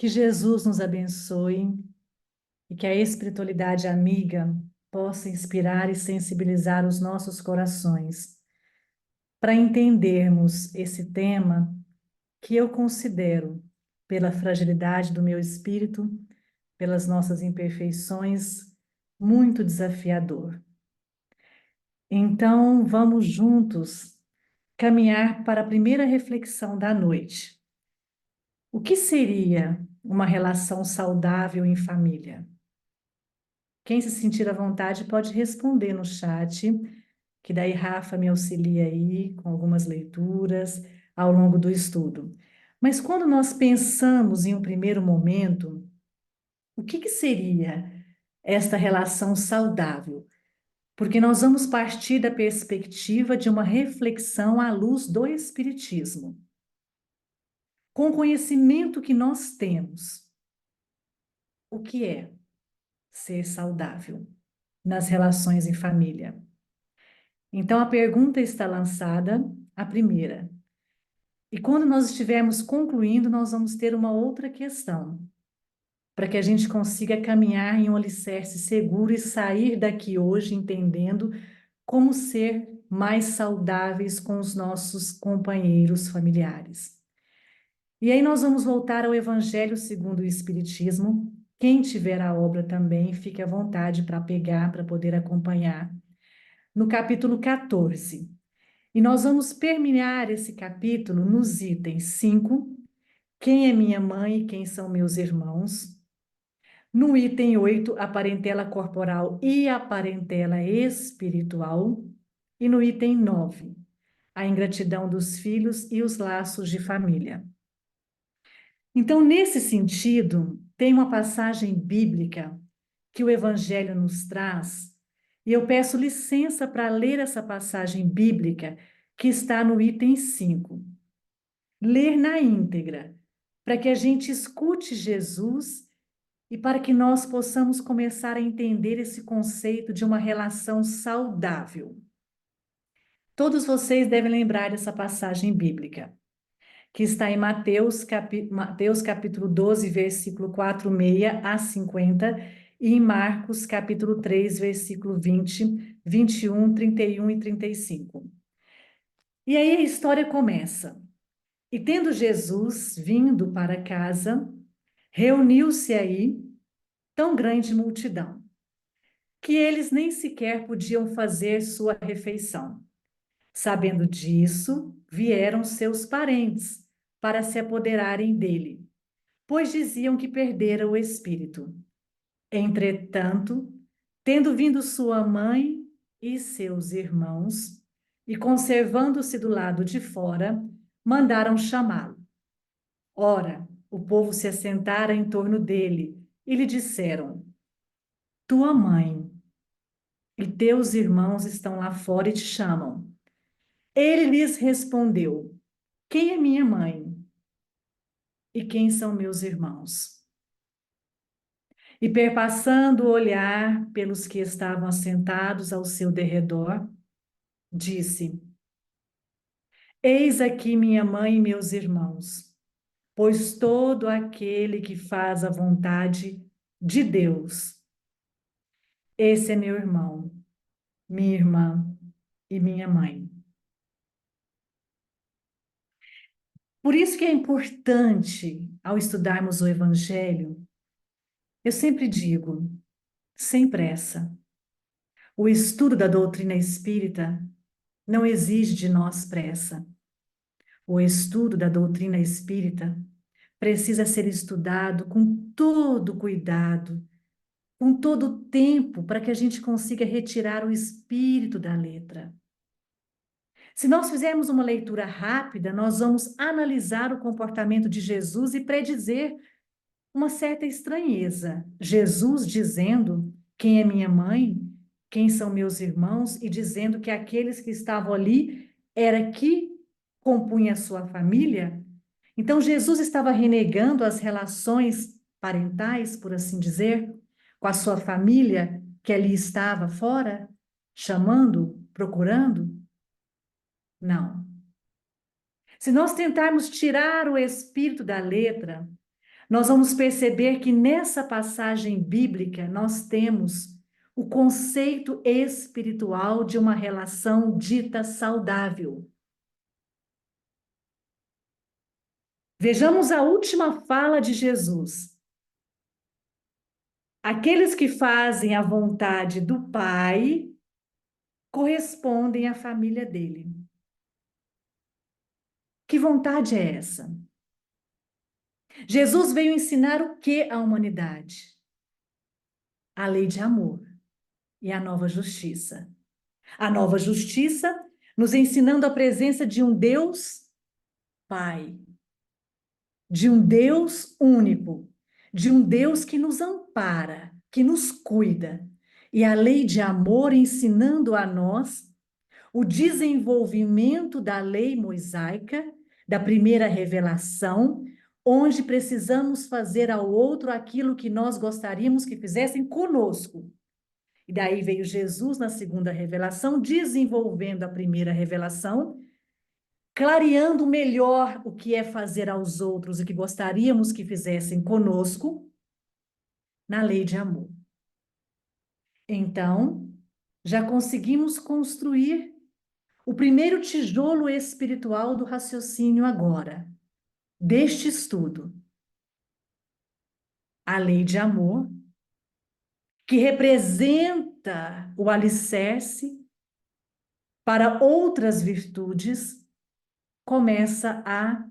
Que Jesus nos abençoe e que a espiritualidade amiga possa inspirar e sensibilizar os nossos corações para entendermos esse tema que eu considero, pela fragilidade do meu espírito, pelas nossas imperfeições, muito desafiador. Então, vamos juntos caminhar para a primeira reflexão da noite. O que seria uma relação saudável em família? Quem se sentir à vontade pode responder no chat, que daí Rafa me auxilia aí com algumas leituras ao longo do estudo. Mas quando nós pensamos em um primeiro momento, o que seria esta relação saudável? Porque nós vamos partir da perspectiva de uma reflexão à luz do Espiritismo. Com o conhecimento que nós temos, o que é ser saudável nas relações em família? Então, a pergunta está lançada, a primeira. E quando nós estivermos concluindo, nós vamos ter uma outra questão, para que a gente consiga caminhar em um alicerce seguro e sair daqui hoje entendendo como ser mais saudáveis com os nossos companheiros familiares. E aí nós vamos voltar ao Evangelho segundo o Espiritismo. Quem tiver a obra também, fique à vontade para pegar, para poder acompanhar. No capítulo 14. E nós vamos terminar esse capítulo nos itens 5, quem é minha mãe e quem são meus irmãos. No item 8, a parentela corporal e a parentela espiritual. E no item 9, a ingratidão dos filhos e os laços de família. Então, nesse sentido, tem uma passagem bíblica que o Evangelho nos traz, e eu peço licença para ler essa passagem bíblica que está no item 5. Ler na íntegra, para que a gente escute Jesus e para que nós possamos começar a entender esse conceito de uma relação saudável. Todos vocês devem lembrar dessa passagem bíblica, que está em Mateus capítulo 12, versículo 46 a 50, e em Marcos capítulo 3, versículo 20, 21, 31 e 35. E aí a história começa. E tendo Jesus vindo para casa, reuniu-se aí tão grande multidão, que eles nem sequer podiam fazer sua refeição. Sabendo disso, vieram seus parentes para se apoderarem dele, pois diziam que perdera o espírito. Entretanto, tendo vindo sua mãe e seus irmãos, e conservando-se do lado de fora, mandaram chamá-lo. Ora, o povo se assentara em torno dele e lhe disseram: Tua mãe e teus irmãos estão lá fora e te chamam. Ele lhes respondeu: Quem é minha mãe? E quem são meus irmãos? E perpassando o olhar pelos que estavam assentados ao seu derredor, disse: Eis aqui minha mãe e meus irmãos, pois todo aquele que faz a vontade de Deus, esse é meu irmão, minha irmã e minha mãe. Por isso que é importante, ao estudarmos o Evangelho, eu sempre digo, sem pressa. O estudo da doutrina espírita não exige de nós pressa. O estudo da doutrina espírita precisa ser estudado com todo cuidado, com todo o tempo, para que a gente consiga retirar o espírito da letra. Se nós fizermos uma leitura rápida, nós vamos analisar o comportamento de Jesus e predizer uma certa estranheza. Jesus dizendo quem é minha mãe, quem são meus irmãos, e dizendo que aqueles que estavam ali era que compunha a sua família. Então, Jesus estava renegando as relações parentais, por assim dizer, com a sua família que ali estava fora, chamando, procurando? Não. Se nós tentarmos tirar o espírito da letra, nós vamos perceber que nessa passagem bíblica nós temos o conceito espiritual de uma relação dita saudável. Vejamos a última fala de Jesus. Aqueles que fazem a vontade do Pai correspondem à família dele. Que vontade é essa? Jesus veio ensinar o que à humanidade? A lei de amor e a nova justiça. A nova justiça nos ensinando a presença de um Deus Pai, de um Deus único, de um Deus que nos ampara, que nos cuida. E a lei de amor ensinando a nós o desenvolvimento da lei mosaica, da primeira revelação, onde precisamos fazer ao outro aquilo que nós gostaríamos que fizessem conosco. E daí veio Jesus na segunda revelação, desenvolvendo a primeira revelação, clareando melhor o que é fazer aos outros e que gostaríamos que fizessem conosco, na lei de amor. Então, já conseguimos construir o primeiro tijolo espiritual do raciocínio agora, deste estudo. A lei de amor, que representa o alicerce para outras virtudes, começa a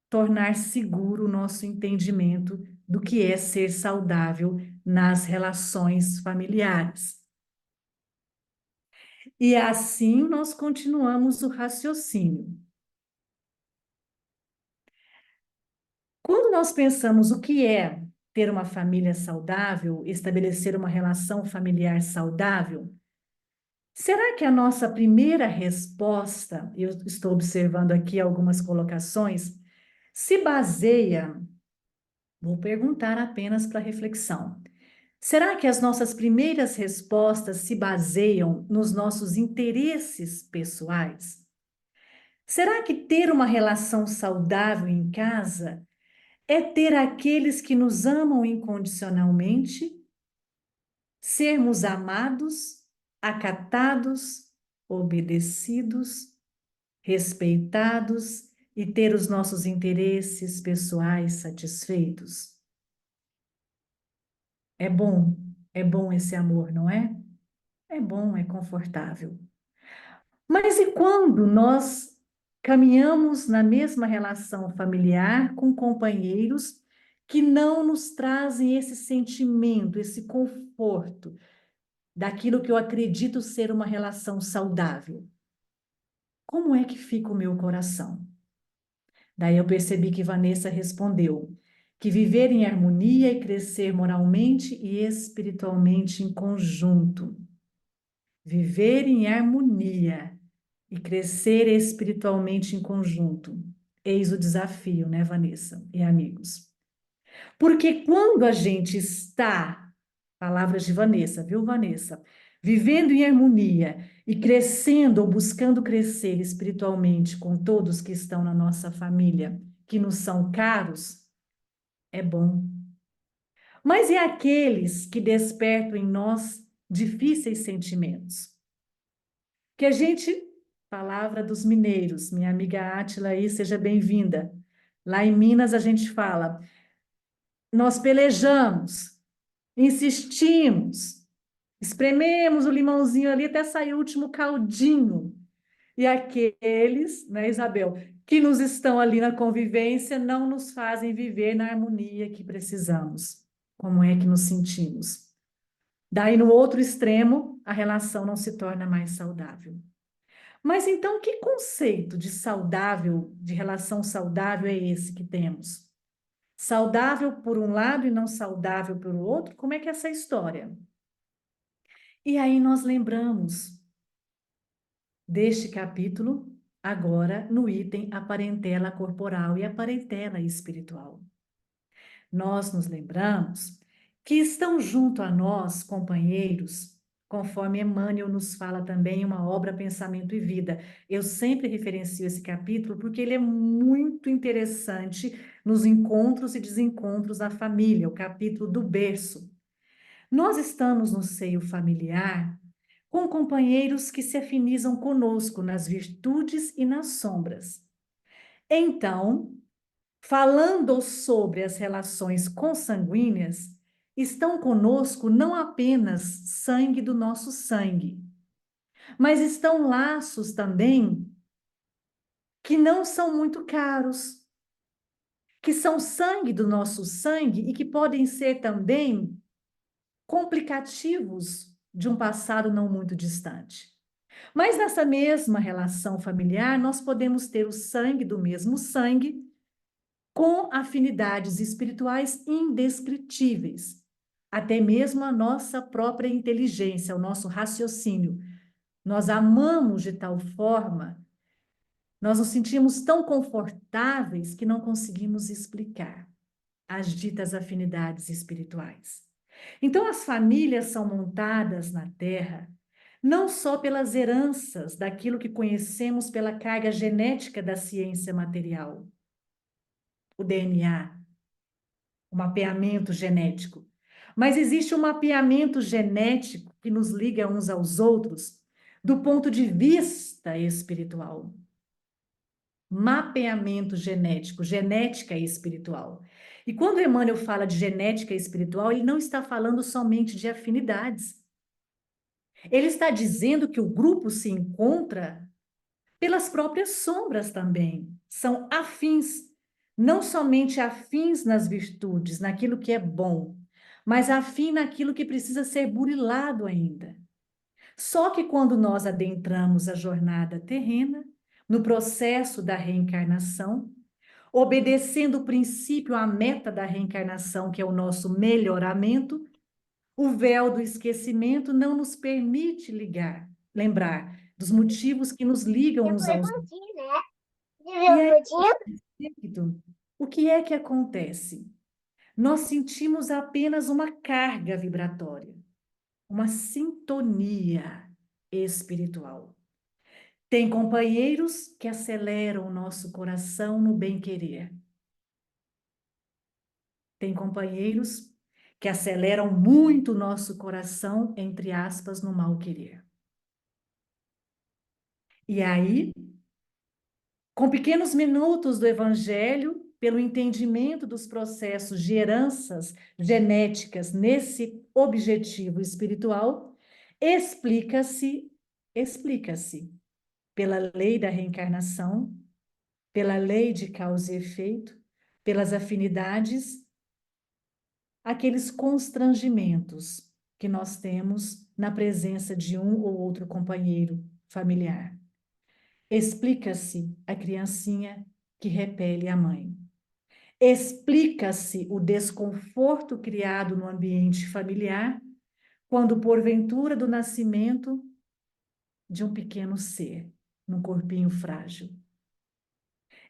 tornar seguro o nosso entendimento do que é ser saudável nas relações familiares. E assim nós continuamos o raciocínio. Quando nós pensamos o que é ter uma família saudável, estabelecer uma relação familiar saudável, será que a nossa primeira resposta, eu estou observando aqui algumas colocações, se baseia, vou perguntar apenas para reflexão, será que as nossas primeiras respostas se baseiam nos nossos interesses pessoais? Será que ter uma relação saudável em casa é ter aqueles que nos amam incondicionalmente, sermos amados, acatados, obedecidos, respeitados e ter os nossos interesses pessoais satisfeitos? É bom esse amor, não é? É bom, é confortável. Mas e quando nós caminhamos na mesma relação familiar com companheiros que não nos trazem esse sentimento, esse conforto daquilo que eu acredito ser uma relação saudável? Como é que fica o meu coração? Daí eu percebi que Vanessa respondeu que viver em harmonia e crescer moralmente e espiritualmente em conjunto. Viver em harmonia e crescer espiritualmente em conjunto. Eis o desafio, né, Vanessa e amigos? Porque quando a gente está, palavras de Vanessa, viu, Vanessa? Vivendo em harmonia e crescendo ou buscando crescer espiritualmente com todos que estão na nossa família, que nos são caros, é bom. Mas e aqueles que despertam em nós difíceis sentimentos? Que a gente, palavra dos mineiros, minha amiga Átila aí, seja bem-vinda. Lá em Minas a gente fala, nós pelejamos, insistimos, esprememos o limãozinho ali até sair o último caldinho. E aqueles, né, Isabel, que nos estão ali na convivência não nos fazem viver na harmonia que precisamos. Como é que nos sentimos? Daí, no outro extremo, a relação não se torna mais saudável. Mas então, que conceito de saudável, de relação saudável é esse que temos? Saudável por um lado e não saudável pelo outro? Como é que é essa história? E aí nós lembramos deste capítulo, agora no item a parentela corporal e a parentela espiritual. Nós nos lembramos que estão junto a nós, companheiros, conforme Emmanuel nos fala também, uma obra Pensamento e Vida. Eu sempre referencio esse capítulo porque ele é muito interessante nos encontros e desencontros da família, o capítulo do berço. Nós estamos no seio familiar com companheiros que se afinizam conosco nas virtudes e nas sombras. Então, falando sobre as relações consanguíneas, estão conosco não apenas sangue do nosso sangue, mas estão laços também que não são muito caros, que são sangue do nosso sangue e que podem ser também complicativos de um passado não muito distante. Mas nessa mesma relação familiar, nós podemos ter o sangue do mesmo sangue com afinidades espirituais indescritíveis, até mesmo a nossa própria inteligência, o nosso raciocínio. Nós amamos de tal forma, nós nos sentimos tão confortáveis que não conseguimos explicar as ditas afinidades espirituais. Então, as famílias são montadas na Terra não só pelas heranças daquilo que conhecemos pela carga genética da ciência material, o DNA, o mapeamento genético, mas existe um mapeamento genético que nos liga uns aos outros do ponto de vista espiritual. Mapeamento genético, genética espiritual. E quando Emmanuel fala de genética espiritual, ele não está falando somente de afinidades. Ele está dizendo que o grupo se encontra pelas próprias sombras também. São afins, não somente afins nas virtudes, naquilo que é bom, mas afim naquilo que precisa ser burilado ainda. Só que quando nós adentramos a jornada terrena, no processo da reencarnação, obedecendo o princípio, a meta da reencarnação, que é o nosso melhoramento, o véu do esquecimento não nos permite lembrar dos motivos que nos ligam uns aos outros. E aí, o que é que acontece? Nós sentimos apenas uma carga vibratória, uma sintonia espiritual. Tem companheiros que aceleram o nosso coração no bem-querer. Tem companheiros que aceleram muito o nosso coração, entre aspas, no mal-querer. E aí, com pequenos minutos do Evangelho, pelo entendimento dos processos de heranças genéticas nesse objetivo espiritual, explica-se pela lei da reencarnação, pela lei de causa e efeito, pelas afinidades, aqueles constrangimentos que nós temos na presença de um ou outro companheiro familiar. Explica-se a criancinha que repele a mãe. Explica-se o desconforto criado no ambiente familiar quando, porventura, do nascimento de um pequeno ser, num corpinho frágil.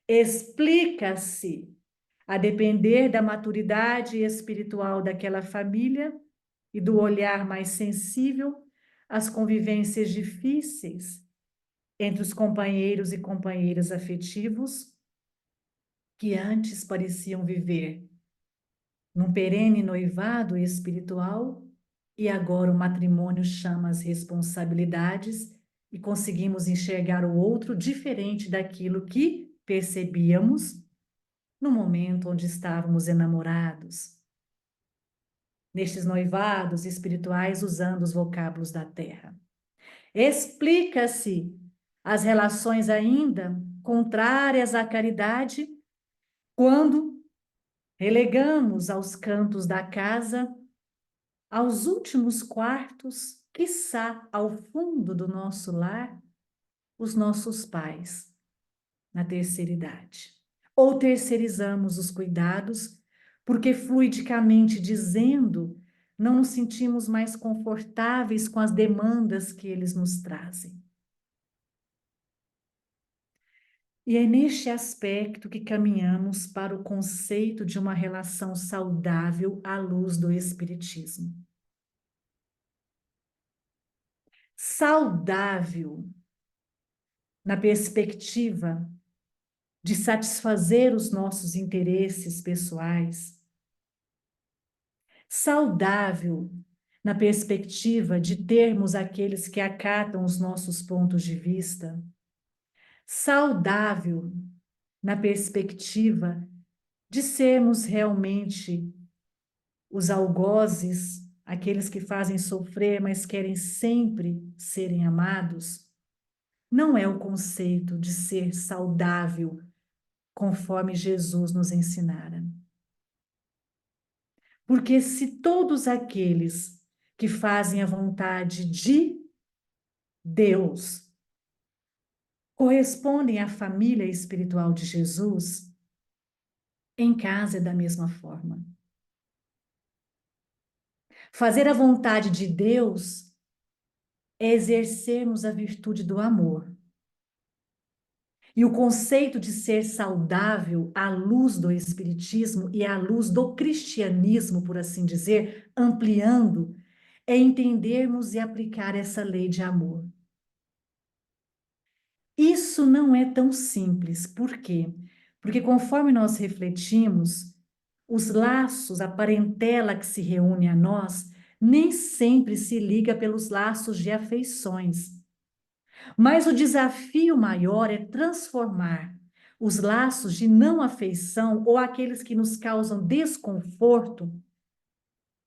Explica-se, a depender da maturidade espiritual daquela família e do olhar mais sensível, as convivências difíceis entre os companheiros e companheiras afetivos que antes pareciam viver num perene noivado espiritual e agora o matrimônio chama as responsabilidades e conseguimos enxergar o outro diferente daquilo que percebíamos no momento onde estávamos enamorados, nestes noivados espirituais usando os vocábulos da terra. Explica-se as relações ainda contrárias à caridade quando relegamos aos cantos da casa, aos últimos quartos, quiçá ao fundo do nosso lar, os nossos pais, na terceira idade. Ou terceirizamos os cuidados, porque fluidicamente dizendo, não nos sentimos mais confortáveis com as demandas que eles nos trazem. E é neste aspecto que caminhamos para o conceito de uma relação saudável à luz do Espiritismo. Saudável, na perspectiva de satisfazer os nossos interesses pessoais. Saudável na perspectiva de termos aqueles que acatam os nossos pontos de vista. Saudável na perspectiva de sermos realmente os algozes, aqueles que fazem sofrer, mas querem sempre serem amados. Não é o conceito de ser saudável, conforme Jesus nos ensinara. Porque se todos aqueles que fazem a vontade de Deus correspondem à família espiritual de Jesus, em casa é da mesma forma. Fazer a vontade de Deus é exercermos a virtude do amor. E o conceito de ser saudável à luz do Espiritismo e à luz do cristianismo, por assim dizer, ampliando, é entendermos e aplicar essa lei de amor. Isso não é tão simples. Por quê? Porque conforme nós refletimos, os laços, a parentela que se reúne a nós, nem sempre se liga pelos laços de afeições. Mas o desafio maior é transformar os laços de não afeição ou aqueles que nos causam desconforto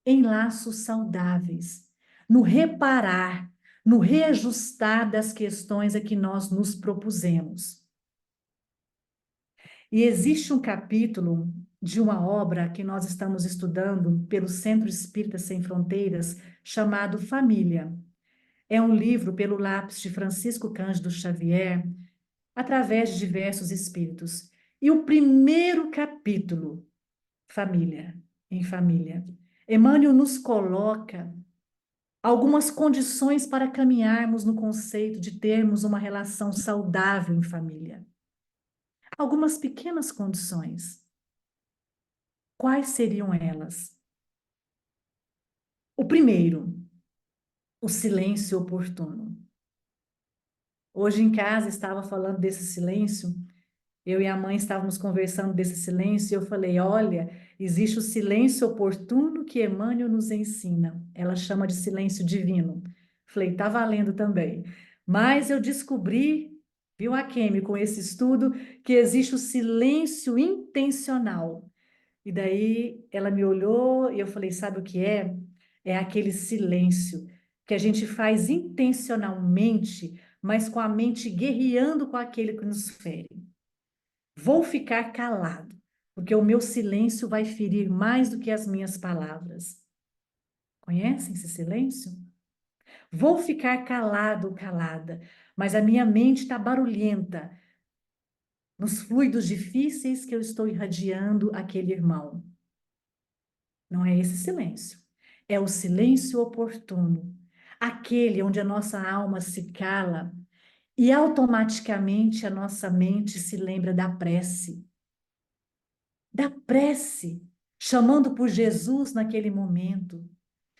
em laços saudáveis, no reparar, no reajustar das questões a que nós nos propusemos. E existe um capítulo de uma obra que nós estamos estudando pelo Centro Espírita Sem Fronteiras, chamado Família. É um livro pelo lápis de Francisco Cândido Xavier, através de diversos espíritos. E o primeiro capítulo, Família, em Família, Emmanuel nos coloca algumas condições para caminharmos no conceito de termos uma relação saudável em família. Algumas pequenas condições. Quais seriam elas? O primeiro, o silêncio oportuno. Hoje em casa estava falando desse silêncio. Eu e a mãe estávamos conversando desse silêncio e eu falei, olha, existe o silêncio oportuno que Emmanuel nos ensina. Ela chama de silêncio divino. Falei, tá valendo também. Mas eu descobri, viu, Akemi, com esse estudo, que existe o silêncio intencional. E daí ela me olhou e eu falei, sabe o que é? É aquele silêncio que a gente faz intencionalmente, mas com a mente guerreando com aquele que nos fere. Vou ficar calado, porque o meu silêncio vai ferir mais do que as minhas palavras. Conhecem esse silêncio? Vou ficar calado, calada, mas a minha mente está barulhenta nos fluidos difíceis que eu estou irradiando aquele irmão. Não é esse silêncio. É o silêncio oportuno, aquele onde a nossa alma se cala e automaticamente a nossa mente se lembra da prece, chamando por Jesus naquele momento,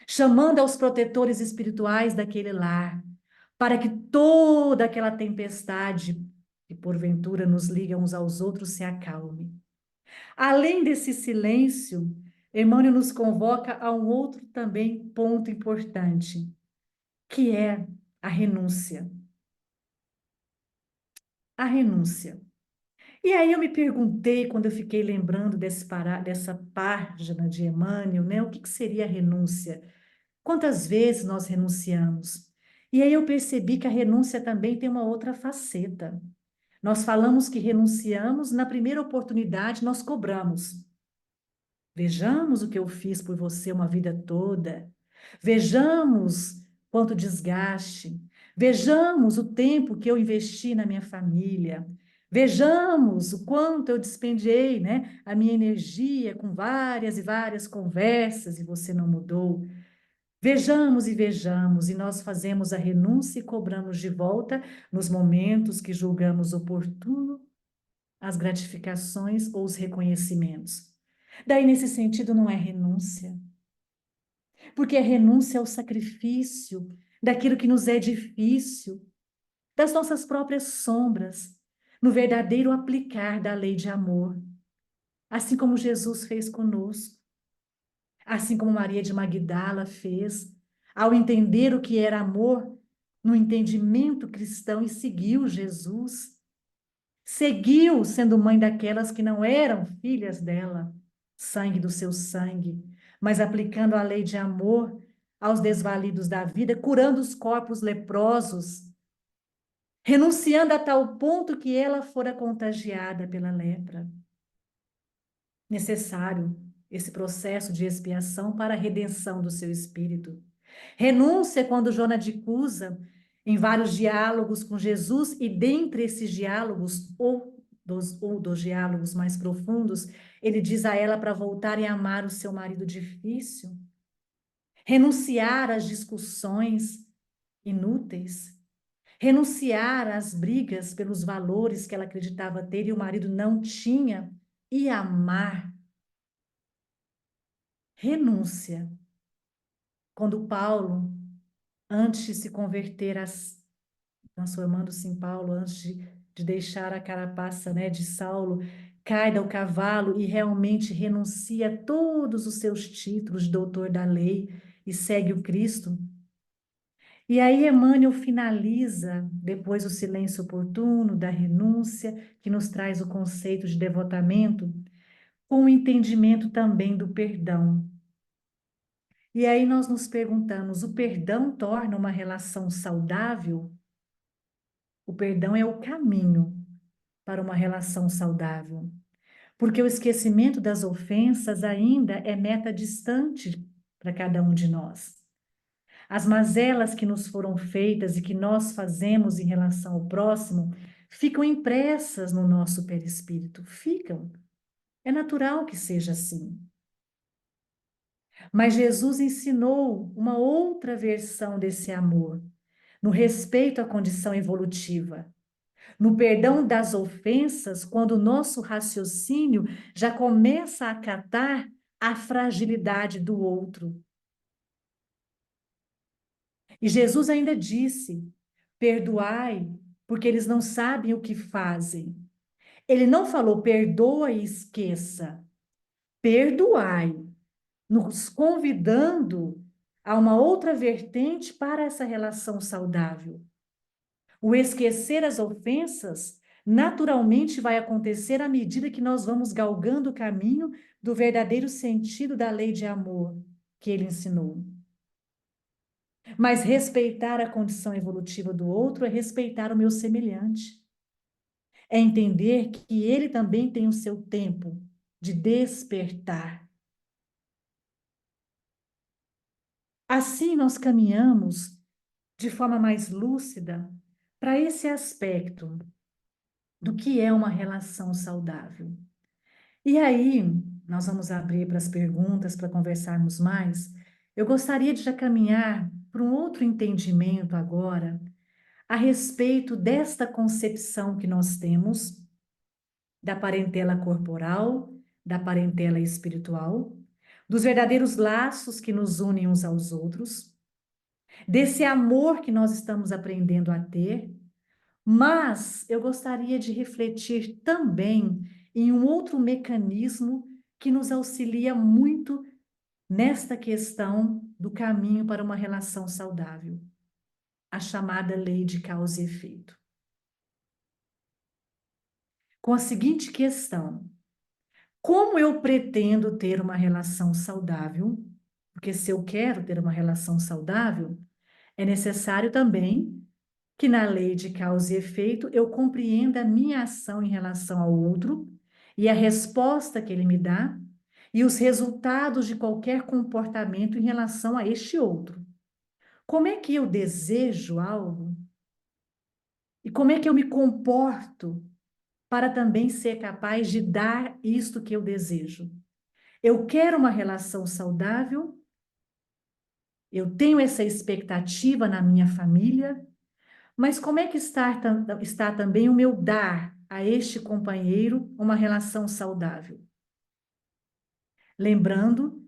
chamando aos protetores espirituais daquele lar, para que toda aquela tempestade que porventura nos liga uns aos outros se acalme. Além desse silêncio, Emmanuel nos convoca a um outro também ponto importante, que é a renúncia. A renúncia. E aí eu me perguntei, quando eu fiquei lembrando dessa página de Emmanuel, né, o que seria a renúncia? Quantas vezes nós renunciamos? E aí eu percebi que a renúncia também tem uma outra faceta. Nós falamos que renunciamos, na primeira oportunidade nós cobramos. Vejamos o que eu fiz por você uma vida toda. Vejamos quanto desgaste. Vejamos o tempo que eu investi na minha família. Vejamos o quanto eu dispendiei, né, a minha energia com várias e várias conversas e você não mudou. Vejamos e vejamos, e nós fazemos a renúncia e cobramos de volta, nos momentos que julgamos oportuno, as gratificações ou os reconhecimentos. Daí, nesse sentido, não é renúncia, porque a renúncia é o sacrifício daquilo que nos é difícil, das nossas próprias sombras. no verdadeiro aplicar da lei de amor, assim como Jesus fez conosco, assim como Maria de Magdala fez, ao entender o que era amor, no entendimento cristão e seguiu Jesus. Seguiu sendo mãe daquelas que não eram filhas dela, sangue do seu sangue, mas aplicando a lei de amor aos desvalidos da vida, curando os corpos leprosos, renunciando a tal ponto que ela fora contagiada pela lepra. Necessário esse processo de expiação para a redenção do seu espírito. Renúncia quando Joana de Cusa, em vários diálogos com Jesus, e dentre esses diálogos, ou dos diálogos mais profundos, ele diz a ela para voltar e amar o seu marido difícil, renunciar às discussões inúteis, renunciar às brigas pelos valores que ela acreditava ter e o marido não tinha, e amar. Renúncia. Quando Paulo, antes de se converter, transformando-se em Paulo, antes de deixar a carapaça, né, de Saulo, cai do cavalo e realmente renuncia a todos os seus títulos de doutor da lei e segue o Cristo. E aí Emmanuel finaliza, depois do silêncio oportuno, da renúncia, que nos traz o conceito de devotamento, com o entendimento também do perdão. E aí nós nos perguntamos: o perdão torna uma relação saudável? O perdão é o caminho para uma relação saudável, porque o esquecimento das ofensas ainda é meta distante para cada um de nós. As mazelas que nos foram feitas e que nós fazemos em relação ao próximo ficam impressas no nosso perispírito, ficam. É natural que seja assim. Mas Jesus ensinou uma outra versão desse amor, no respeito à condição evolutiva, no perdão das ofensas, quando o nosso raciocínio já começa a acatar a fragilidade do outro. E Jesus ainda disse: perdoai, porque eles não sabem o que fazem. Ele não falou perdoa e esqueça. Perdoai, nos convidando a uma outra vertente para essa relação saudável. O esquecer as ofensas naturalmente vai acontecer à medida que nós vamos galgando o caminho do verdadeiro sentido da lei de amor que ele ensinou. Mas respeitar a condição evolutiva do outro é respeitar o meu semelhante. É entender que ele também tem o seu tempo de despertar. Assim nós caminhamos de forma mais lúcida para esse aspecto do que é uma relação saudável. E aí, nós vamos abrir para as perguntas, para conversarmos mais. Eu gostaria de já caminhar para um outro entendimento agora a respeito desta concepção que nós temos da parentela corporal, da parentela espiritual, dos verdadeiros laços que nos unem uns aos outros, desse amor que nós estamos aprendendo a ter, mas eu gostaria de refletir também em um outro mecanismo que nos auxilia muito nesta questão do caminho para uma relação saudável, a chamada lei de causa e efeito. Com a seguinte questão: como eu pretendo ter uma relação saudável? Porque se eu quero ter uma relação saudável, é necessário também que na lei de causa e efeito eu compreenda a minha ação em relação ao outro e a resposta que ele me dá e os resultados de qualquer comportamento em relação a este outro. Como é que eu desejo algo? E como é que eu me comporto para também ser capaz de dar isto que eu desejo? Eu quero uma relação saudável, eu tenho essa expectativa na minha família, mas como é que está também o meu dar a este companheiro uma relação saudável? Lembrando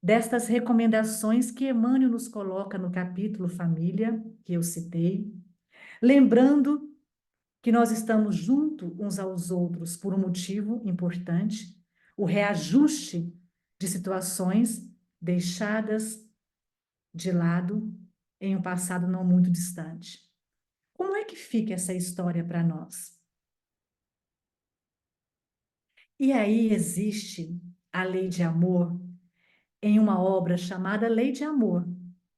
destas recomendações que Emmanuel nos coloca no capítulo Família, que eu citei, lembrando que nós estamos junto uns aos outros por um motivo importante, o reajuste de situações deixadas de lado em um passado não muito distante. Como é que fica essa história para nós? E aí existe a lei de amor em uma obra chamada Lei de Amor,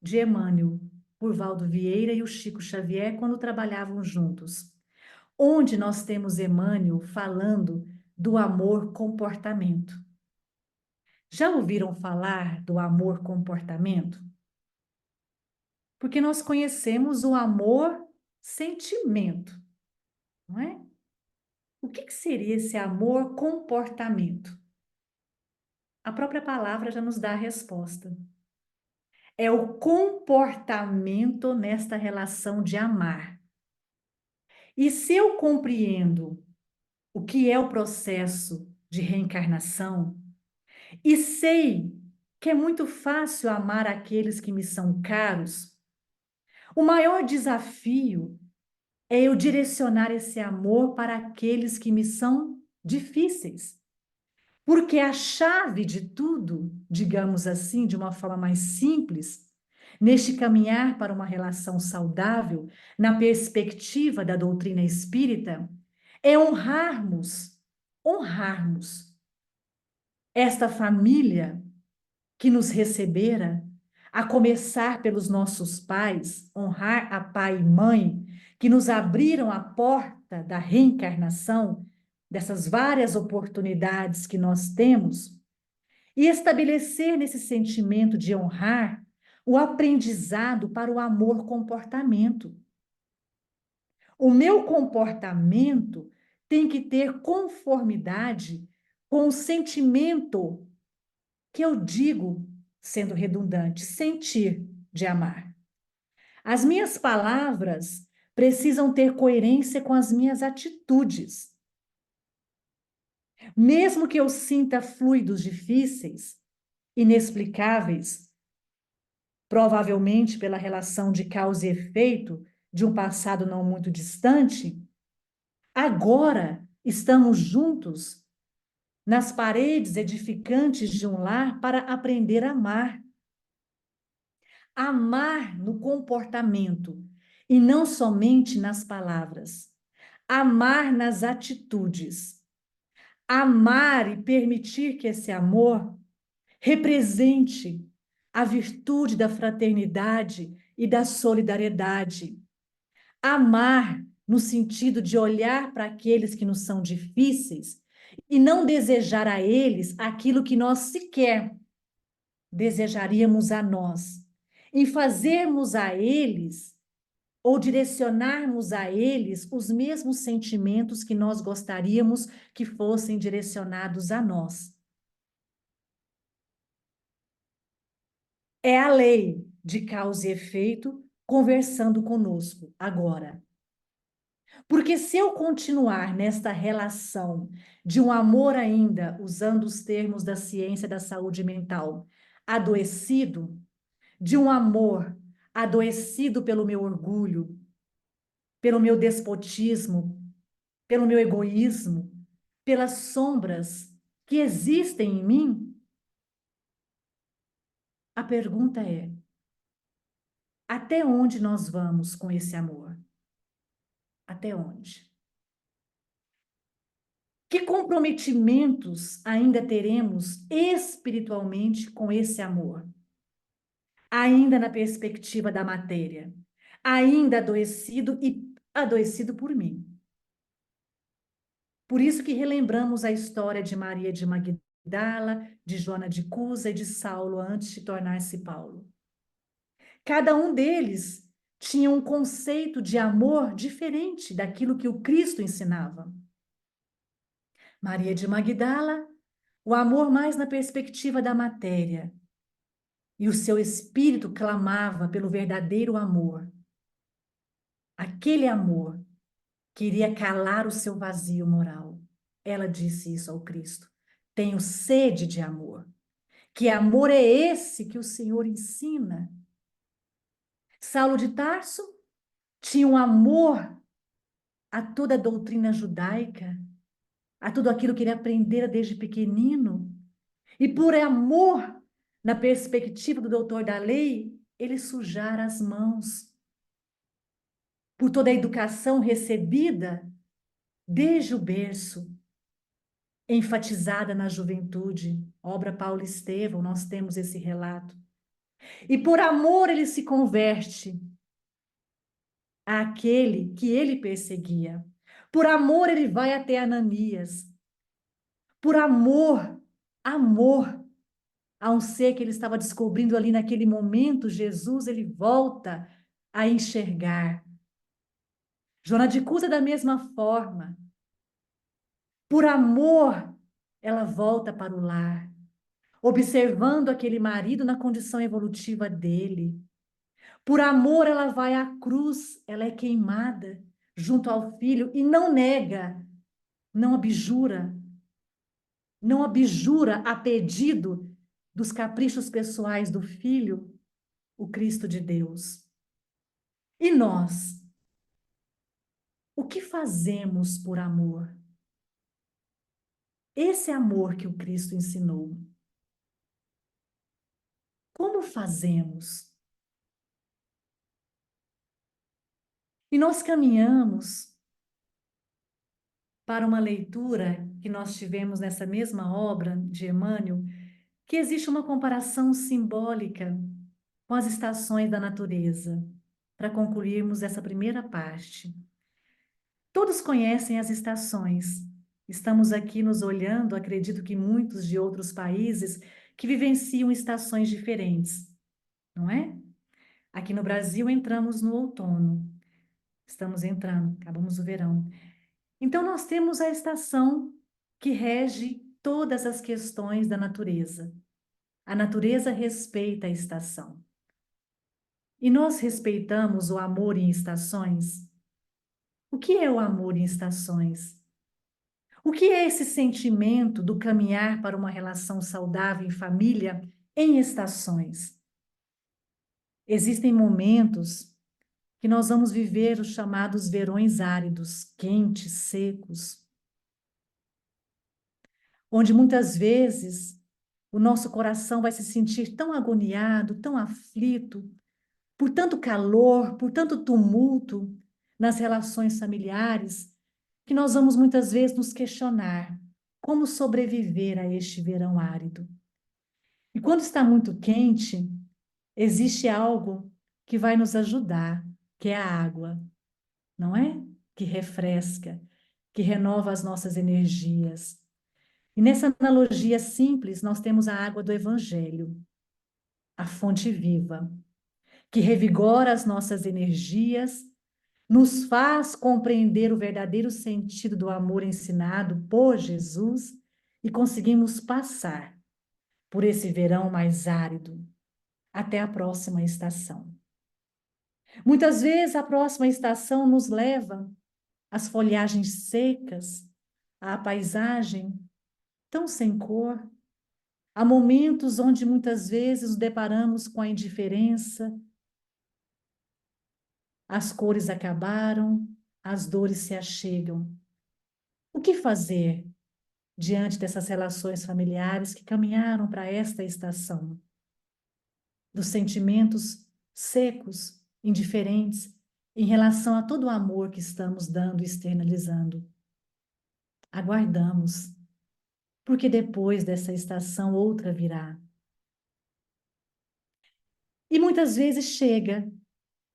de Emmanuel, por Valdo Vieira e o Chico Xavier, quando trabalhavam juntos, onde nós temos Emmanuel falando do amor comportamento. Já ouviram falar do amor comportamento? Porque nós conhecemos o amor sentimento, não é? O que seria esse amor comportamento? A própria palavra já nos dá a resposta. É o comportamento nesta relação de amar. E se eu compreendo o que é o processo de reencarnação e sei que é muito fácil amar aqueles que me são caros, o maior desafio é eu direcionar esse amor para aqueles que me são difíceis. Porque a chave de tudo, digamos assim, de uma forma mais simples, neste caminhar para uma relação saudável, na perspectiva da doutrina espírita, é honrarmos esta família que nos recebera, a começar pelos nossos pais, honrar a pai e mãe que nos abriram a porta da reencarnação, dessas várias oportunidades que nós temos, e estabelecer nesse sentimento de honrar o aprendizado para o amor comportamento. O meu comportamento tem que ter conformidade com o sentimento que eu digo, sendo redundante, sentir de amar. As minhas palavras precisam ter coerência com as minhas atitudes. Mesmo que eu sinta fluidos difíceis, inexplicáveis, provavelmente pela relação de causa e efeito de um passado não muito distante, agora estamos juntos nas paredes edificantes de um lar para aprender a amar. Amar no comportamento e não somente nas palavras. Amar nas atitudes. Amar e permitir que esse amor represente a virtude da fraternidade e da solidariedade. Amar no sentido de olhar para aqueles que nos são difíceis e não desejar a eles aquilo que nós sequer desejaríamos a nós, em fazermos a eles ou direcionarmos a eles os mesmos sentimentos que nós gostaríamos que fossem direcionados a nós. É a lei de causa e efeito conversando conosco agora. Porque se eu continuar nesta relação de um amor ainda, usando os termos da ciência da saúde mental, adoecido, de um amor adoecido pelo meu orgulho, pelo meu despotismo, pelo meu egoísmo, pelas sombras que existem em mim, a pergunta é: até onde nós vamos com esse amor? Até onde? Que comprometimentos ainda teremos espiritualmente com esse amor? Ainda na perspectiva da matéria, ainda adoecido e adoecido por mim. Por isso que relembramos a história de Maria de Magdala, de Joana de Cusa e de Saulo antes de tornar-se Paulo. Cada um deles tinha um conceito de amor diferente daquilo que o Cristo ensinava. Maria de Magdala, o amor mais na perspectiva da matéria, e o seu espírito clamava pelo verdadeiro amor. Aquele amor que iria calar o seu vazio moral. Ela disse isso ao Cristo. Tenho sede de amor. Que amor é esse que o Senhor ensina? Saulo de Tarso tinha um amor a toda a doutrina judaica, a tudo aquilo que ele aprendera desde pequenino, e por amor, na perspectiva do doutor da lei, ele sujara as mãos, por toda a educação recebida desde o berço, enfatizada na juventude, obra Paulo Estevão, nós temos esse relato. E por amor ele se converte àquele que ele perseguia. Por amor ele vai até Ananias. Por amor, amor a um ser que ele estava descobrindo ali naquele momento, Jesus, ele volta a enxergar. Joana de Cusa, da mesma forma, por amor, ela volta para o lar, observando aquele marido na condição evolutiva dele. Por amor, ela vai à cruz, ela é queimada junto ao filho e não nega, não abjura, não abjura a pedido dos caprichos pessoais do filho, o Cristo de Deus. E nós, o que fazemos por amor? Esse amor que o Cristo ensinou. Como fazemos? E nós caminhamos para uma leitura que nós tivemos nessa mesma obra de Emmanuel, que existe uma comparação simbólica com as estações da natureza, para concluirmos essa primeira parte. Todos conhecem as estações. Estamos aqui nos olhando, acredito que muitos de outros países que vivenciam estações diferentes, não é? Aqui no Brasil entramos no outono, estamos entrando, acabamos o verão. Então nós temos a estação que rege todas as questões da natureza. A natureza respeita a estação. E nós respeitamos o amor em estações? O que é o amor em estações? O que é esse sentimento do caminhar para uma relação saudável em família em estações? Existem momentos que nós vamos viver os chamados verões áridos, quentes, secos, onde muitas vezes o nosso coração vai se sentir tão agoniado, tão aflito, por tanto calor, por tanto tumulto nas relações familiares, que nós vamos muitas vezes nos questionar como sobreviver a este verão árido. E quando está muito quente, existe algo que vai nos ajudar, que é a água, não é? Que refresca, que renova as nossas energias. E nessa analogia simples, nós temos a água do Evangelho, a fonte viva, que revigora as nossas energias, nos faz compreender o verdadeiro sentido do amor ensinado por Jesus e conseguimos passar por esse verão mais árido até a próxima estação. Muitas vezes a próxima estação nos leva às folhagens secas, à paisagem tão sem cor. Há momentos onde muitas vezes nos deparamos com a indiferença, as cores acabaram, as dores se achegam. O que fazer diante dessas relações familiares que caminharam para esta estação? Dos sentimentos secos, indiferentes, em relação a todo o amor que estamos dando e externalizando. Aguardamos, porque depois dessa estação outra virá. E muitas vezes chega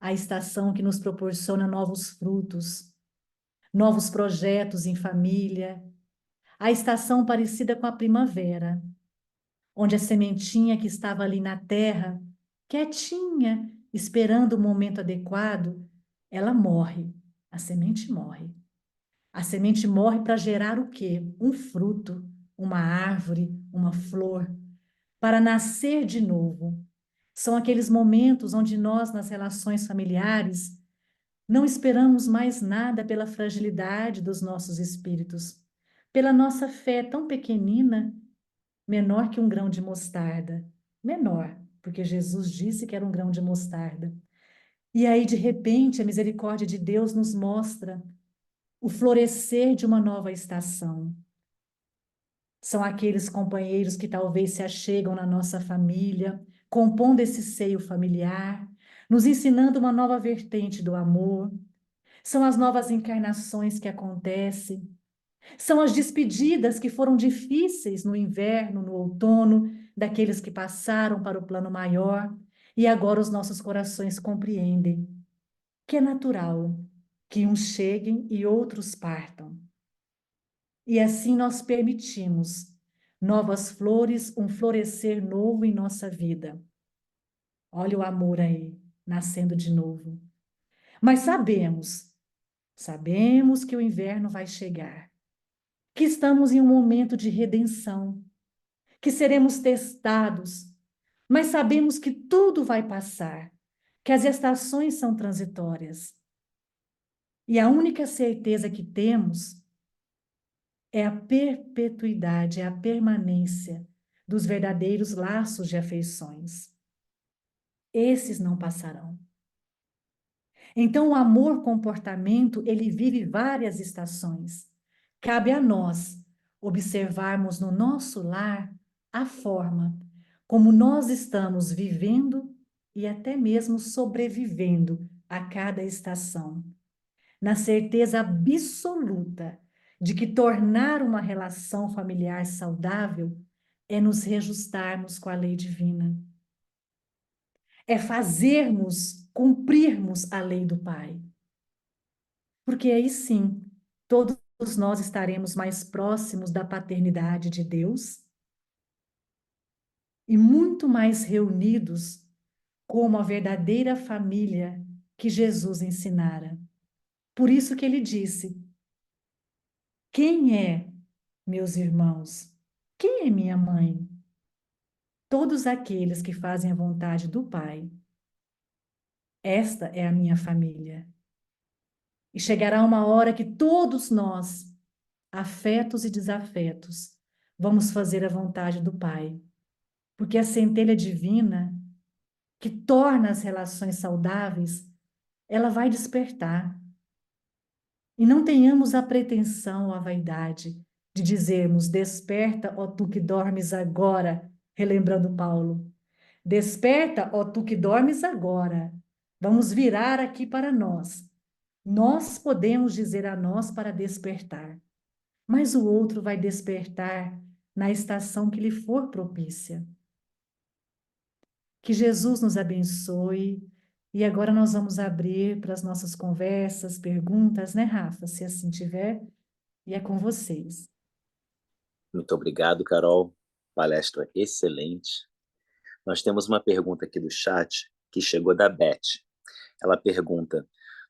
a estação que nos proporciona novos frutos, novos projetos em família, a estação parecida com a primavera, onde a sementinha que estava ali na terra, quietinha, esperando o momento adequado, ela morre, a semente morre. A semente morre para gerar o quê? Um fruto, uma árvore, uma flor, para nascer de novo. São aqueles momentos onde nós, nas relações familiares, não esperamos mais nada pela fragilidade dos nossos espíritos, pela nossa fé tão pequenina, menor que um grão de mostarda. Menor, porque Jesus disse que era um grão de mostarda. E aí, de repente, a misericórdia de Deus nos mostra o florescer de uma nova estação. São aqueles companheiros que talvez se achegam na nossa família, compondo esse seio familiar, nos ensinando uma nova vertente do amor. São as novas encarnações que acontecem. São as despedidas que foram difíceis no inverno, no outono, daqueles que passaram para o plano maior, e agora os nossos corações compreendem que é natural que uns cheguem e outros partam. E assim nós permitimos novas flores, um florescer novo em nossa vida. Olha o amor aí, nascendo de novo. Mas sabemos que o inverno vai chegar, que estamos em um momento de redenção, que seremos testados, mas sabemos que tudo vai passar, que as estações são transitórias. E a única certeza que temos é a perpetuidade, é a permanência dos verdadeiros laços de afeições. Esses não passarão. Então, o amor-comportamento, ele vive várias estações. Cabe a nós observarmos no nosso lar a forma como nós estamos vivendo e até mesmo sobrevivendo a cada estação, na certeza absoluta de que tornar uma relação familiar saudável é nos reajustarmos com a lei divina, é fazermos, cumprirmos a lei do Pai. Porque aí sim, todos nós estaremos mais próximos da paternidade de Deus e muito mais reunidos como a verdadeira família que Jesus ensinara. Por isso que ele disse: quem é meus irmãos? Quem é minha mãe? Todos aqueles que fazem a vontade do Pai. Esta é a minha família. E chegará uma hora que todos nós, afetos e desafetos, vamos fazer a vontade do Pai. Porque a centelha divina, que torna as relações saudáveis, ela vai despertar. E não tenhamos a pretensão ou a vaidade de dizermos: desperta, ó tu que dormes agora, relembrando Paulo. Desperta, ó tu que dormes agora. Vamos virar aqui para nós. Nós podemos dizer a nós para despertar, mas o outro vai despertar na estação que lhe for propícia. Que Jesus nos abençoe. E agora nós vamos abrir para as nossas conversas, perguntas, né, Rafa? Se assim tiver, e é com vocês. Muito obrigado, Carol. Palestra excelente. Nós temos uma pergunta aqui do chat que chegou da Beth. Ela pergunta: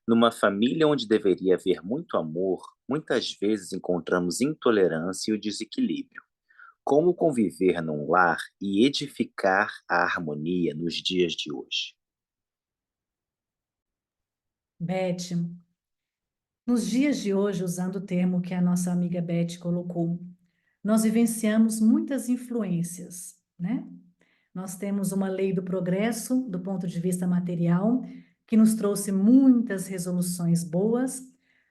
numa família onde deveria haver muito amor, muitas vezes encontramos intolerância e o desequilíbrio. Como conviver num lar e edificar a harmonia nos dias de hoje? Beth, nos dias de hoje, usando o termo que a nossa amiga Beth colocou, nós vivenciamos muitas influências, né? Nós temos uma lei do progresso, do ponto de vista material, que nos trouxe muitas resoluções boas,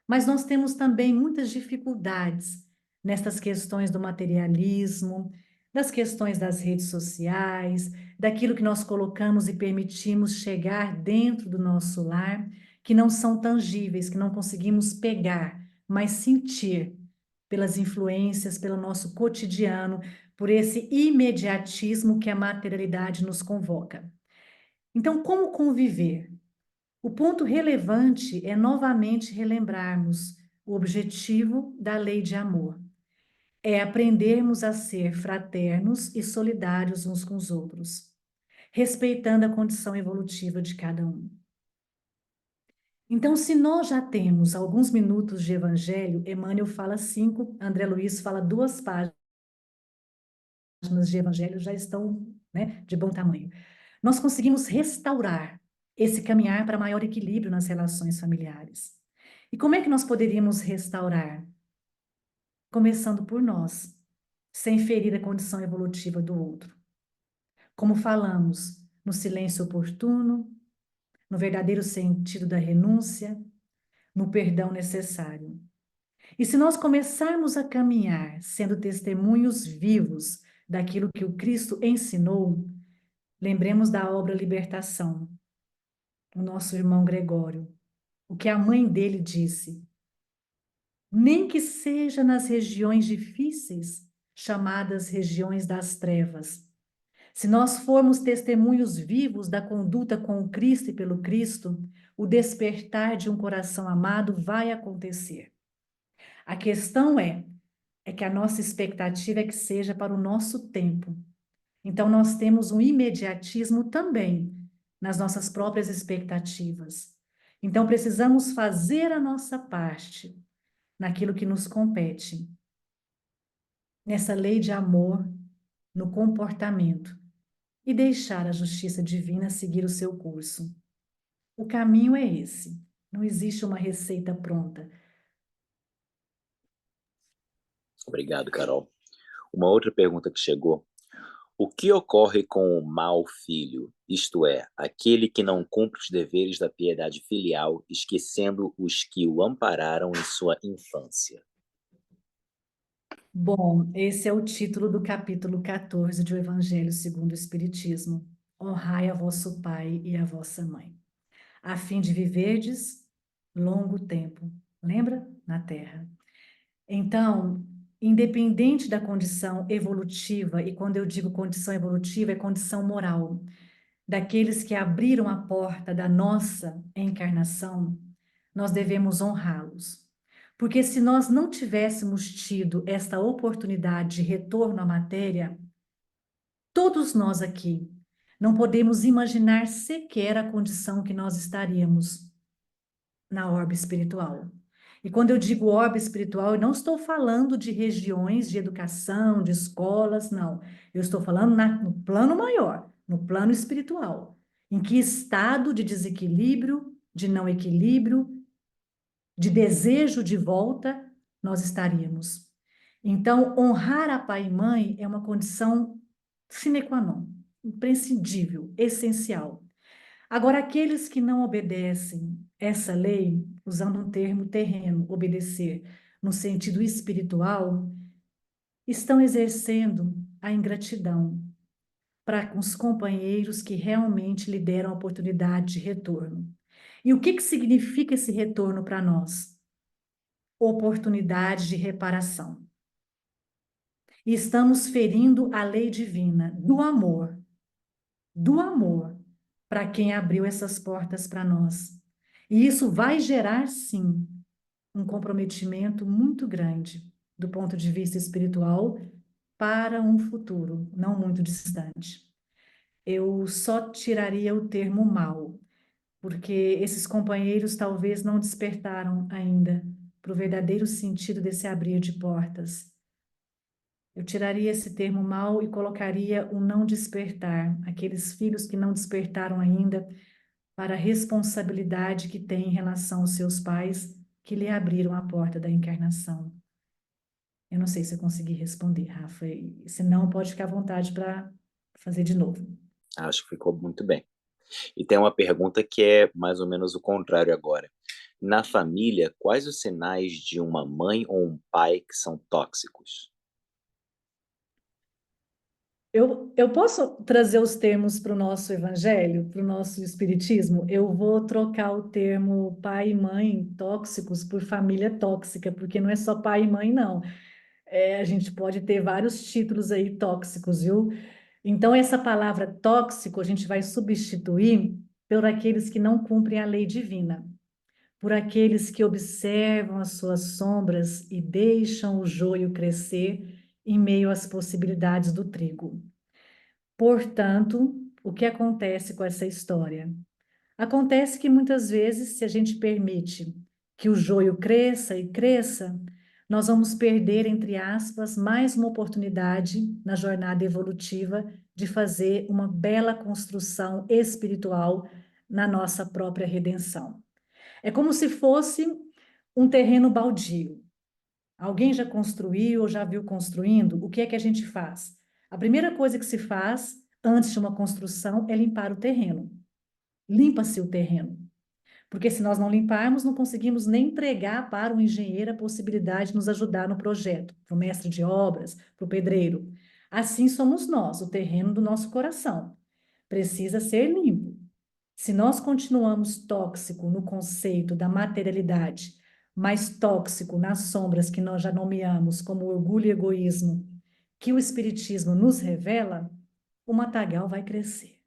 mas nós temos também muitas dificuldades nestas questões do materialismo, das questões das redes sociais, daquilo que nós colocamos e permitimos chegar dentro do nosso lar, que não são tangíveis, que não conseguimos pegar, mas sentir pelas influências, pelo nosso cotidiano, por esse imediatismo que a materialidade nos convoca. Então, como conviver? O ponto relevante é novamente relembrarmos o objetivo da lei de amor. É aprendermos a ser fraternos e solidários uns com os outros, respeitando a condição evolutiva de cada um. Então, se nós já temos alguns minutos de evangelho, Emmanuel fala 5, André Luiz fala 2 páginas de evangelho, já estão, né, de bom tamanho. Nós conseguimos restaurar esse caminhar para maior equilíbrio nas relações familiares. E como é que nós poderíamos restaurar? Começando por nós, sem ferir a condição evolutiva do outro. Como falamos, no silêncio oportuno, no verdadeiro sentido da renúncia, no perdão necessário. E se nós começarmos a caminhar sendo testemunhos vivos daquilo que o Cristo ensinou, lembremos da obra Libertação, o nosso irmão Gregório, o que a mãe dele disse: nem que seja nas regiões difíceis, chamadas regiões das trevas. Se nós formos testemunhos vivos da conduta com o Cristo e pelo Cristo, o despertar de um coração amado vai acontecer. A questão é que a nossa expectativa é que seja para o nosso tempo. Então, nós temos um imediatismo também nas nossas próprias expectativas. Então, precisamos fazer a nossa parte naquilo que nos compete, nessa lei de amor, no comportamento, e deixar a justiça divina seguir o seu curso. O caminho é esse. Não existe uma receita pronta. Obrigado, Carol. Uma outra pergunta que chegou: o que ocorre com o mau filho, isto é, aquele que não cumpre os deveres da piedade filial, esquecendo os que o ampararam em sua infância? Bom, esse é o título do capítulo 14 do Evangelho segundo o Espiritismo. Honrai a vosso pai e a vossa mãe, a fim de viverdes longo tempo. Lembra? Na terra. Então, independente da condição evolutiva, e quando eu digo condição evolutiva, é condição moral, daqueles que abriram a porta da nossa encarnação, nós devemos honrá-los. Porque se nós não tivéssemos tido esta oportunidade de retorno à matéria, todos nós aqui não podemos imaginar sequer a condição que nós estaríamos na orbe espiritual. E quando eu digo orbe espiritual, eu não estou falando de regiões de educação, de escolas, não. Eu estou falando no plano maior, no plano espiritual. Em que estado de desequilíbrio, de não equilíbrio, de desejo de volta nós estaríamos. Então, honrar a pai e mãe é uma condição sine qua non, imprescindível, essencial. Agora, aqueles que não obedecem essa lei, usando um termo terreno, obedecer, no sentido espiritual, estão exercendo a ingratidão para com os companheiros que realmente lhe deram a oportunidade de retorno. E o que significa esse retorno para nós? Oportunidade de reparação. E estamos ferindo a lei divina do amor para quem abriu essas portas para nós. E isso vai gerar, sim, um comprometimento muito grande do ponto de vista espiritual para um futuro não muito distante. Eu só tiraria o termo mal, porque esses companheiros talvez não despertaram ainda para o verdadeiro sentido desse abrir de portas. Eu tiraria esse termo mal e colocaria o não despertar, aqueles filhos que não despertaram ainda para a responsabilidade que têm em relação aos seus pais que lhe abriram a porta da encarnação. Eu não sei se eu consegui responder, Rafa, e se não, pode ficar à vontade para fazer de novo. Acho que ficou muito bem. E tem uma pergunta que é mais ou menos o contrário agora. Na família, quais os sinais de uma mãe ou um pai que são tóxicos? Eu posso trazer os termos para o nosso evangelho, para o nosso espiritismo? Eu vou trocar o termo pai e mãe tóxicos por família tóxica, porque não é só pai e mãe, não. A gente pode ter vários títulos aí tóxicos, viu? Então, essa palavra tóxico a gente vai substituir por aqueles que não cumprem a lei divina, por aqueles que observam as suas sombras e deixam o joio crescer em meio às possibilidades do trigo. Portanto, o que acontece com essa história? Acontece que muitas vezes, se a gente permite que o joio cresça e cresça, nós vamos perder, entre aspas, mais uma oportunidade na jornada evolutiva de fazer uma bela construção espiritual na nossa própria redenção. É como se fosse um terreno baldio. Alguém já construiu ou já viu construindo? O que é que a gente faz? A primeira coisa que se faz antes de uma construção é limpar o terreno. Limpa-se o terreno. Porque se nós não limparmos, não conseguimos nem entregar para o engenheiro a possibilidade de nos ajudar no projeto, para o mestre de obras, para o pedreiro. Assim somos nós, o terreno do nosso coração. Precisa ser limpo. Se nós continuamos tóxico no conceito da materialidade, mas tóxico nas sombras que nós já nomeamos como orgulho e egoísmo, que o Espiritismo nos revela, o matagal vai crescer.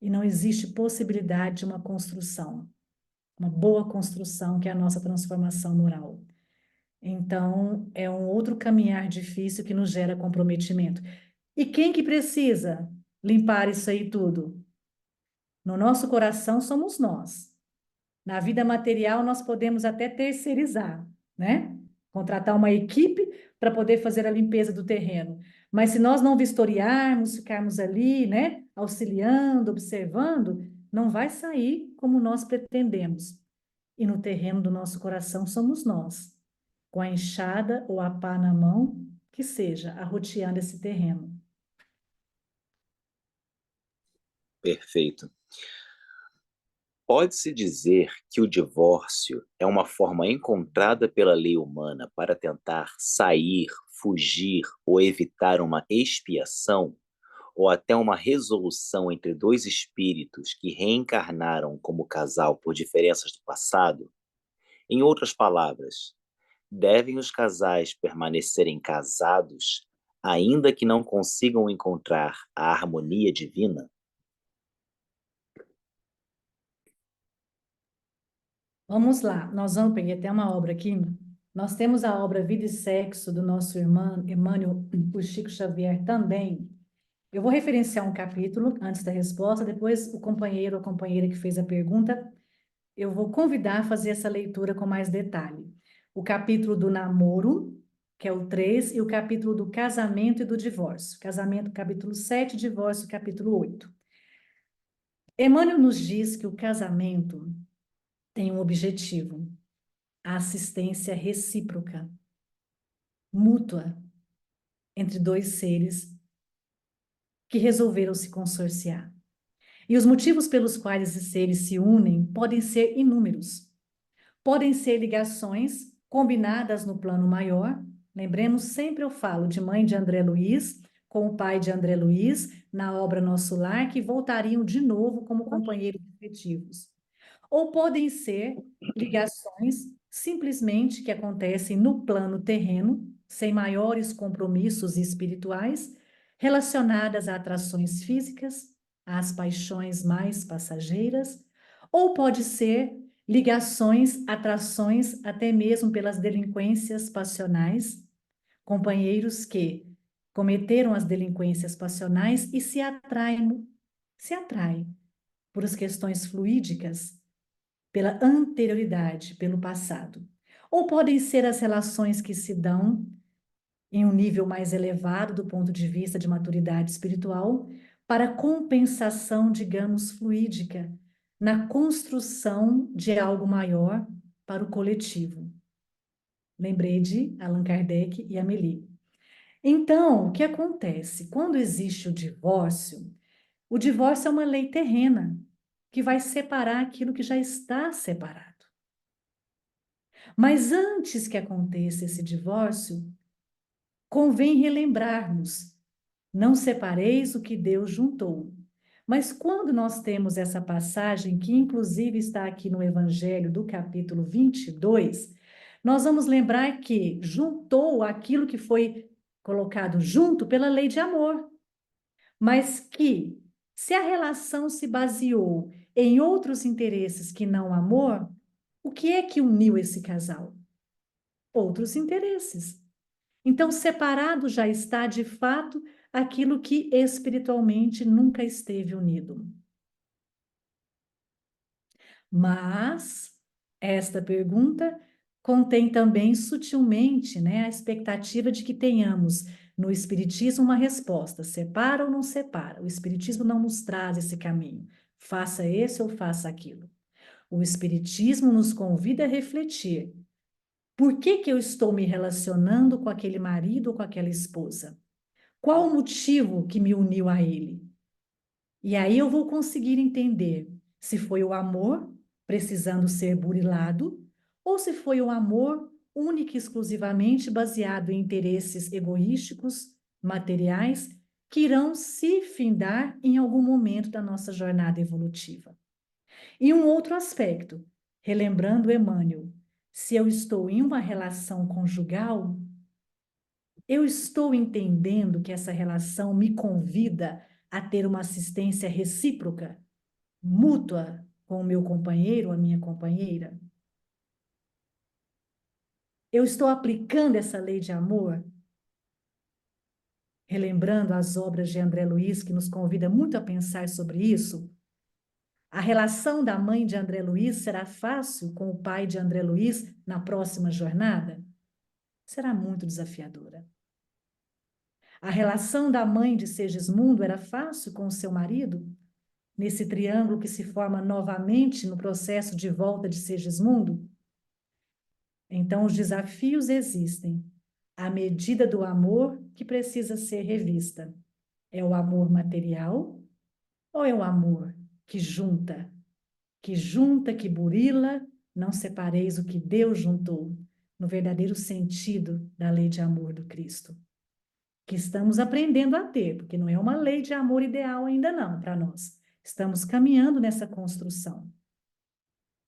E não existe possibilidade de uma construção, uma boa construção, que é a nossa transformação moral. Então, é um outro caminhar difícil que nos gera comprometimento. E quem que precisa limpar isso aí tudo? No nosso coração somos nós. Na vida material, nós podemos até terceirizar, né? Contratar uma equipe para poder fazer a limpeza do terreno. Mas se nós não vistoriarmos, ficarmos ali, né, auxiliando, observando, não vai sair como nós pretendemos. E no terreno do nosso coração somos nós, com a enxada ou a pá na mão, que seja, arroteando esse terreno. Perfeito. Pode-se dizer que o divórcio é uma forma encontrada pela lei humana para tentar sair, fugir ou evitar uma expiação, ou até uma resolução entre dois espíritos que reencarnaram como casal por diferenças do passado? Em outras palavras, devem os casais permanecerem casados, ainda que não consigam encontrar a harmonia divina? Vamos lá, nós vamos, peguei até uma obra aqui. Nós temos a obra Vida e Sexo do nosso irmão Emmanuel, o Chico Xavier também. Eu vou referenciar um capítulo antes da resposta, depois o companheiro ou a companheira que fez a pergunta, eu vou convidar a fazer essa leitura com mais detalhe. O capítulo do namoro, que é o 3, e o capítulo do casamento e do divórcio. Casamento, capítulo 7, divórcio, capítulo 8. Emmanuel nos diz que o casamento tem um objetivo: a assistência recíproca, mútua, entre dois seres que resolveram se consorciar. E os motivos pelos quais esses seres se unem podem ser inúmeros. Podem ser ligações combinadas no plano maior. Lembremos, sempre eu falo de mãe de André Luiz com o pai de André Luiz na obra Nosso Lar, que voltariam de novo como companheiros efetivos. Ou podem ser ligações simplesmente que acontecem no plano terreno, sem maiores compromissos espirituais, relacionadas a atrações físicas, às paixões mais passageiras, ou pode ser ligações, atrações até mesmo pelas delinquências passionais, companheiros que cometeram as delinquências passionais e se atraem por as questões fluídicas, pela anterioridade, pelo passado. Ou podem ser as relações que se dão em um nível mais elevado do ponto de vista de maturidade espiritual, para compensação, digamos, fluídica, na construção de algo maior para o coletivo. Lembrei de Allan Kardec e Amélie. Então, o que acontece? Quando existe o divórcio é uma lei terrena, que vai separar aquilo que já está separado. Mas antes que aconteça esse divórcio, convém relembrarmos: não separeis o que Deus juntou. Mas quando nós temos essa passagem, que inclusive está aqui no Evangelho do capítulo 22, nós vamos lembrar que juntou aquilo que foi colocado junto pela lei de amor, mas que, se a relação se baseou em outros interesses que não amor, o que é que uniu esse casal? Outros interesses. Então, separado já está, de fato, aquilo que espiritualmente nunca esteve unido. Mas esta pergunta contém também sutilmente, né, a expectativa de que tenhamos no Espiritismo uma resposta: separa ou não separa? O Espiritismo não nos traz esse caminho. Faça esse ou faça aquilo. O Espiritismo nos convida a refletir: por que que eu estou me relacionando com aquele marido ou com aquela esposa? Qual o motivo que me uniu a ele? E aí eu vou conseguir entender se foi o amor precisando ser burilado, ou se foi um amor único e exclusivamente baseado em interesses egoísticos, materiais, que irão se findar em algum momento da nossa jornada evolutiva. E um outro aspecto, relembrando Emmanuel, se eu estou em uma relação conjugal, eu estou entendendo que essa relação me convida a ter uma assistência recíproca, mútua com o meu companheiro, a minha companheira? Eu estou aplicando essa lei de amor? Relembrando as obras de André Luiz, que nos convida muito a pensar sobre isso, a relação da mãe de André Luiz será fácil com o pai de André Luiz na próxima jornada? Será muito desafiadora. A relação da mãe de Segismundo era fácil com o seu marido? Nesse triângulo que se forma novamente no processo de volta de Segismundo? Então, os desafios existem, à medida do amor que precisa ser revista. É o amor material ou é o amor que junta? Que junta, que burila, não separeis o que Deus juntou, no verdadeiro sentido da lei de amor do Cristo. Que estamos aprendendo a ter, porque não é uma lei de amor ideal ainda não, para nós. Estamos caminhando nessa construção.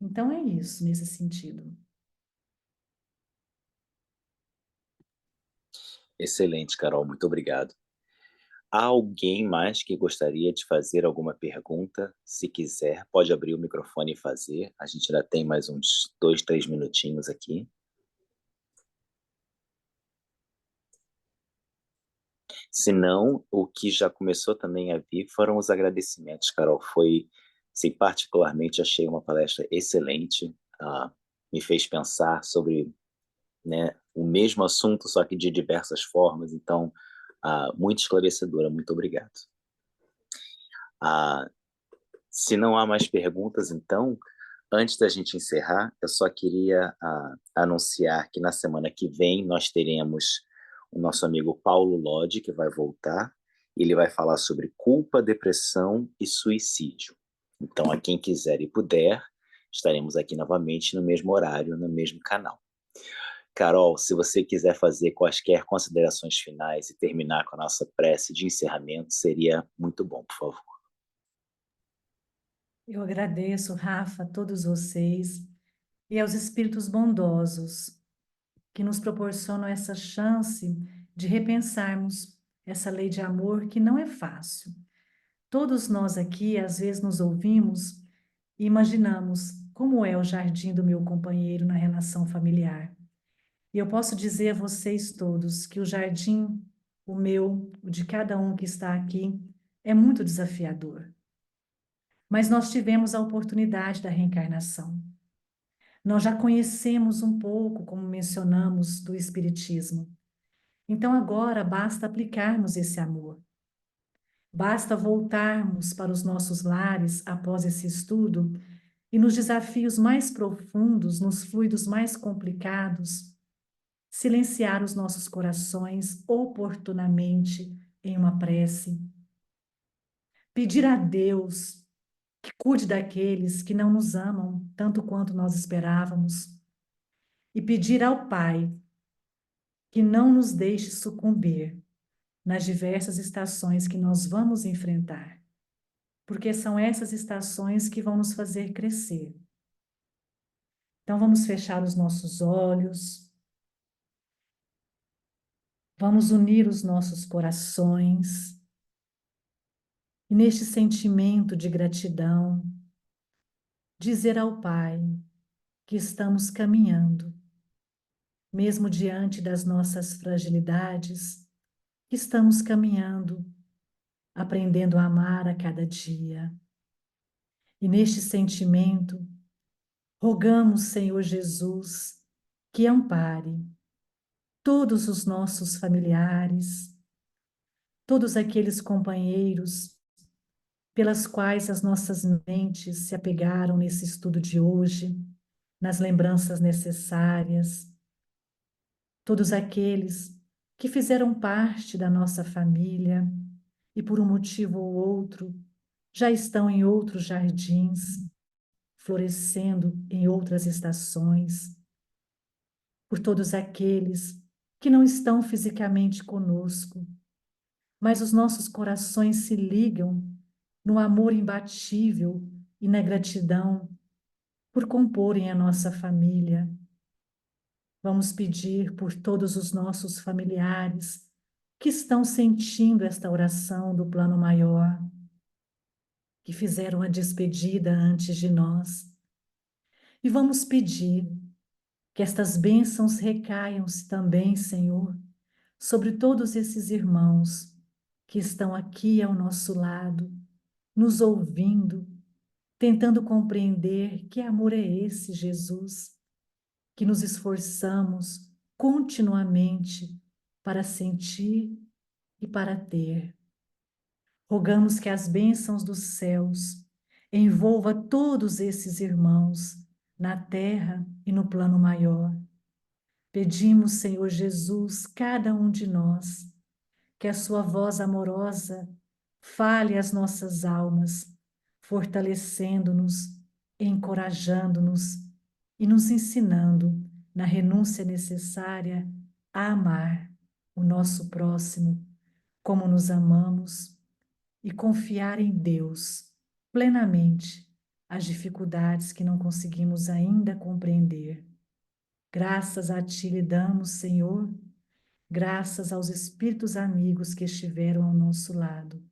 Então é isso, nesse sentido. Excelente, Carol, muito obrigado. Há alguém mais que gostaria de fazer alguma pergunta? Se quiser, pode abrir o microfone e fazer. A gente ainda tem mais uns 2, 3 minutinhos aqui. Se não, o que já começou também a vir foram os agradecimentos, Carol. Foi, sim, particularmente achei uma palestra excelente. Me fez pensar sobre, né, o mesmo assunto, só que de diversas formas. Então, muito esclarecedora. Muito obrigado. Se não há mais perguntas, então, antes da gente encerrar, eu só queria anunciar que na semana que vem nós teremos o nosso amigo Paulo Lodi, que vai voltar. Ele vai falar sobre culpa, depressão e suicídio. Então, a quem quiser e puder, estaremos aqui novamente no mesmo horário, no mesmo canal. Carol, se você quiser fazer quaisquer considerações finais e terminar com a nossa prece de encerramento, seria muito bom, por favor. Eu agradeço, Rafa, a todos vocês e aos espíritos bondosos que nos proporcionam essa chance de repensarmos essa lei de amor que não é fácil. Todos nós aqui, às vezes, nos ouvimos e imaginamos como é o jardim do meu companheiro na relação familiar. E eu posso dizer a vocês todos que o jardim, o meu, o de cada um que está aqui, é muito desafiador. Mas nós tivemos a oportunidade da reencarnação. Nós já conhecemos um pouco, como mencionamos, do Espiritismo. Então agora basta aplicarmos esse amor. Basta voltarmos para os nossos lares após esse estudo e nos desafios mais profundos, nos fluidos mais complicados, silenciar os nossos corações oportunamente em uma prece. Pedir a Deus que cuide daqueles que não nos amam tanto quanto nós esperávamos. E pedir ao Pai que não nos deixe sucumbir nas diversas estações que nós vamos enfrentar, porque são essas estações que vão nos fazer crescer. Então vamos fechar os nossos olhos, vamos unir os nossos corações e neste sentimento de gratidão, dizer ao Pai que estamos caminhando, mesmo diante das nossas fragilidades, que estamos caminhando, aprendendo a amar a cada dia. E neste sentimento, rogamos, Senhor Jesus, que ampare todos os nossos familiares, todos aqueles companheiros pelas quais as nossas mentes se apegaram nesse estudo de hoje, nas lembranças necessárias, todos aqueles que fizeram parte da nossa família e por um motivo ou outro já estão em outros jardins, florescendo em outras estações, por todos aqueles que não estão fisicamente conosco, mas os nossos corações se ligam no amor imbatível e na gratidão por comporem a nossa família. Vamos pedir por todos os nossos familiares que estão sentindo esta oração do plano maior, que fizeram a despedida antes de nós. E vamos pedir que estas bênçãos recaiam também, Senhor, sobre todos esses irmãos que estão aqui ao nosso lado, nos ouvindo, tentando compreender que amor é esse, Jesus, que nos esforçamos continuamente para sentir e para ter. Rogamos que as bênçãos dos céus envolva todos esses irmãos na terra e no plano maior. Pedimos, Senhor Jesus, cada um de nós, que a sua voz amorosa fale às nossas almas, fortalecendo-nos, encorajando-nos e nos ensinando na renúncia necessária a amar o nosso próximo como nos amamos e confiar em Deus plenamente as dificuldades que não conseguimos ainda compreender. Graças a Ti lhe damos, Senhor, graças aos espíritos amigos que estiveram ao nosso lado.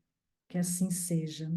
Que assim seja.